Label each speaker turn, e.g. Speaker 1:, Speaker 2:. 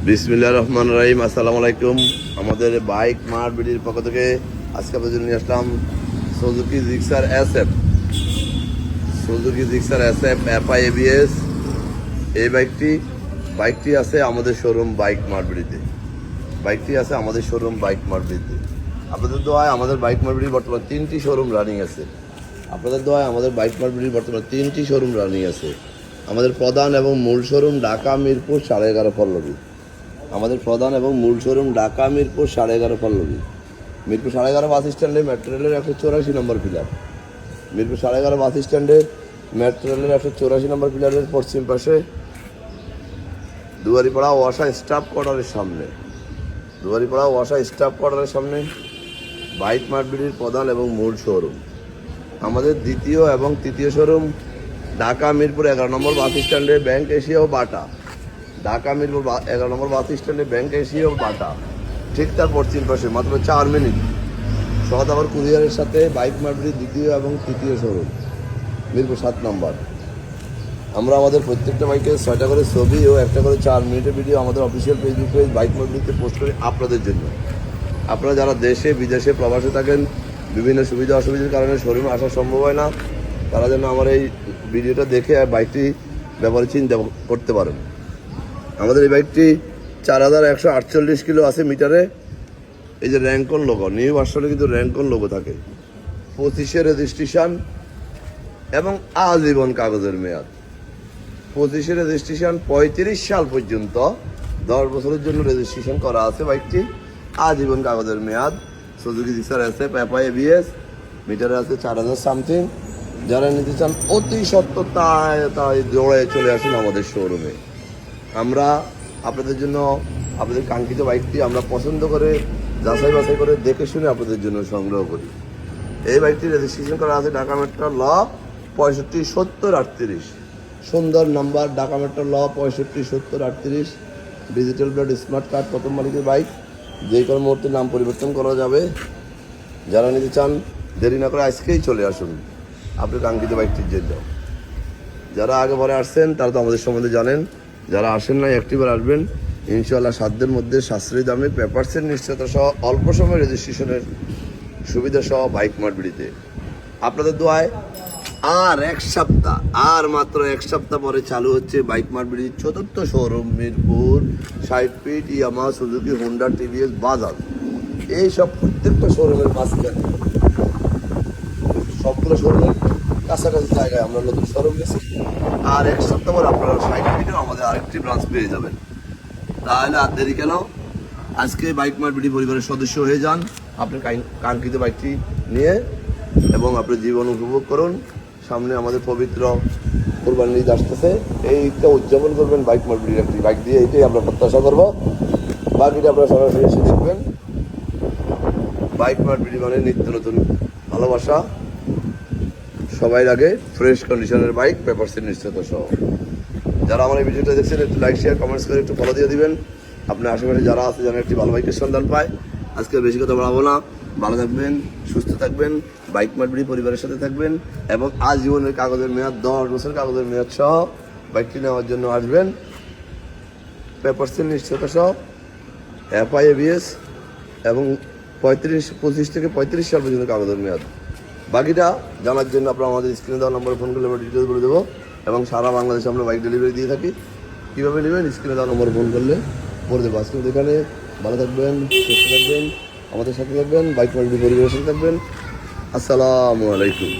Speaker 1: বিসমিল্লাহির রহমানির রহিম। আসসালামু আলাইকুম। আমাদের বাইক মার্ট বিডির পক্ষ থেকে আজকে আপনাদের জন্য নিয়ে আসলাম Suzuki Gixxer SF. Suzuki Gixxer SF FI ABS. এই বাইকটি আছে আমাদের শোরুম বাইক মার্ট বিডিতে। বাইকটি আছে আমাদের শোরুম বাইক মার্ট বিডিতে। আপনাদের দোয়ায় আমাদের বাইক মার্ট বিডির বর্তমানে 3টি শোরুম রানিং আছে। আপনাদের দোয়ায় আমাদের বাইক মার্ট বিডির বর্তমানে 3টি শোরুম রানিং আছে। আমাদের প্রধান এবং মূল শোরুম ঢাকা মিরপুর 11.5 পল্লবী। আমাদের প্রধান এবং মূল শোরুম ঢাকা মিরপুর 11.5 পল্লবী। মিরপুর 11.5 বাস স্ট্যান্ডে মেট্রো রেলের 184 নম্বর পিলার। মিরপুর 11.5 বাস স্ট্যান্ডে মেট্রো রেলের 184 নম্বর পিলারের পশ্চিম পাশে দুয়ারিপাড়া ওয়াসা স্টাফ কোয়ার্টারের সামনে। দুয়ারিপাড়া ওয়াসা স্টাফ কোয়ার্টারের সামনে বাইক মার্ট বিডির প্রধান এবং মূল শোরুম। আমাদের দ্বিতীয় এবং তৃতীয় শোরুম ঢাকা মিরপুর 11 নম্বর বাস স্ট্যান্ডে ব্যাংক এশিয়া ও বাটা। ঢাকা মিরপুর 11 নম্বর বাস স্ট্যান্ডে ব্যাংক এশিয়া ও বাটা, ঠিক তার পশ্চিম পাশে মাত্র 4 মিনিট সহদাবর কুরিয়ারের সাথে বাইক মার্কেটের দ্বিতীয় এবং তৃতীয় শোরুম মিরপুর 7 নম্বর। আমরা আমাদের প্রত্যেকটা বাইকে 6টা করে ছবি ও একটা করে 4 মিনিটের ভিডিও আমাদের অফিসিয়াল ফেসবুক পেজ বাইক মার্কেটে পোস্ট করি আপনাদের জন্য। আপনারা যারা দেশে বিদেশে প্রবাসে থাকেন, বিভিন্ন সুবিধা অসুবিধার কারণে শোরুমে আসা সম্ভব হয় না, তারা যেন আমার এই ভিডিওটা দেখে বাইকটি ব্যাপারে চিন্তা করতে পারেন। আমাদের এই বাইকটি 4148 কিলো আছে মিটারে। এই যে র্যাঙ্কন লোগো, নিউ ভার্সনে কিন্তু র্যাঙ্কন লোগো থাকে। 25-এ রেজিস্ট্রেশন এবং আজীবন কাগজের মেয়াদ। 25-এ রেজিস্ট্রেশন 35 সাল পর্যন্ত 10 বছরের জন্য রেজিস্ট্রেশন করা আছে বাইকটি। আজীবন কাগজের মেয়াদ। Suzuki Gixxer SF FI ABS, মিটারে আছে 4000 সামথিং। যারা নিতে চান অতি সত্তর তাই দৌড়ে চলে আসুন আমাদের শোরুমে। আমরা আপনাদের জন্য আপনাদের কাঙ্ক্ষিত বাইকটি আমরা পছন্দ করে যাচাই বাছাই করে দেখে শুনে আপনাদের জন্য সংগ্রহ করি। এই বাইকটি রেজিস্ট্রেশন করা আছে ঢাকা মেট্রো ল 657038। সুন্দর নাম্বার, ঢাকা মেট্রো ল 657038। ডিজিটাল প্লেট, স্মার্ট কার্ড, প্রথম মালিকের বাইক। যে কোনো মুহূর্তে নাম পরিবর্তন করা যাবে। যারা নিতে চান দেরি না করে আজকেই চলে আসুন আপনি কাঙ্ক্ষিত বাইকটির জন্য। যারা আগে পরে আসছেন তারা তো আমাদের সম্বন্ধে জানেন, যারা আসেন নাই একটিবার আসবেন। ইনশাআল্লাহ সাধ্যের মধ্যে সাশ্রয়ী দামে পেপারসের নিশ্চয়তা সহ অল্প সময় রেজিস্ট্রেশনের সুবিধা সহ বাইক মার্ট বিডিতে। আপনাদের দোয়ায় মাত্র এক সপ্তাহ পরে চালু হচ্ছে বাইক মার্ট বিডির 4র্থ showroom Mirpur 60 feet Yamaha Suzuki Honda TVS Bajaj. এই সব প্রত্যেকটা শোরুমের মাঝখানে সবগুলো শোরুমের কাছাকাছি জায়গায় আমরা নতুন শোরুম গেছি। আর এক সপ্তাহ পর আপনারা 60 ফিটেও আমাদের আরেকটি ব্রাঞ্চ পেয়ে যাবেন। তাহলে আর দেরি কেন, আজকে বাইক মার্ট বিডি পরিবারের সদস্য হয়ে যান আপনার কাঙ্ক্ষিত বাইকটি নিয়ে এবং আপনার জীবন উপভোগ করুন। সামনে আমাদের পবিত্র কোরবানির ঈদ আসতেছে, এই ঈদটা উদযাপন করবেন বাইক মার্ট বিডির একটি বাইক দিয়ে। এইটাই আমরা প্রত্যাশা করবো। বাকিটা আপনারা সরাসরি এসে দেখবেন। বাইক মার্ট বিডি মানে নিত্য নতুন ভালোবাসা, সবাই আগে ফ্রেশ কন্ডিশনের বাইক, পেপারসের নিশ্চয়তা সহ। যারা আমার এই ভিডিওটা দেখছেন একটু লাইক শেয়ার কমেন্টস করে একটু ফলো দিয়ে দিবেন। আপনার আশেপাশে যারা আছে যেন একটি ভালো বাইকের সন্ধান পায়। আজকে বেশি কথা বাড়াবো না। ভালো থাকবেন, সুস্থ থাকবেন, বাইক মার্ট বিডি পরিবারের সাথে থাকবেন এবং আজীবনের কাগজের মেয়াদ 10 বছর কাগজের মেয়াদ সহ বাইকটি নেওয়ার জন্য আসবেন। পেপারসের নিশ্চয়তা সহ এফআই এবিএস এবং 25 থেকে 35 সাল পর্যন্ত কাগজের মেয়াদ। বাকিটা জানার জন্য আপনারা আমাদের স্ক্রিনে দেওয়া নম্বরে ফোন করলে আমরা ডিটেলস বলে দেবো এবং সারা বাংলাদেশে আমরা বাইক ডেলিভারি দিয়ে থাকি। কীভাবে নেবেন স্ক্রিনে দেওয়া নম্বরে ফোন করলে বলে দেবো। আজকে এখানে ভালো থাকবেন, সুস্থ থাকবেন, আমাদের সাথে থাকবেন, বাইক মার্কেট পরিবারের সাথে থাকবেন। আসসালামু আলাইকুম।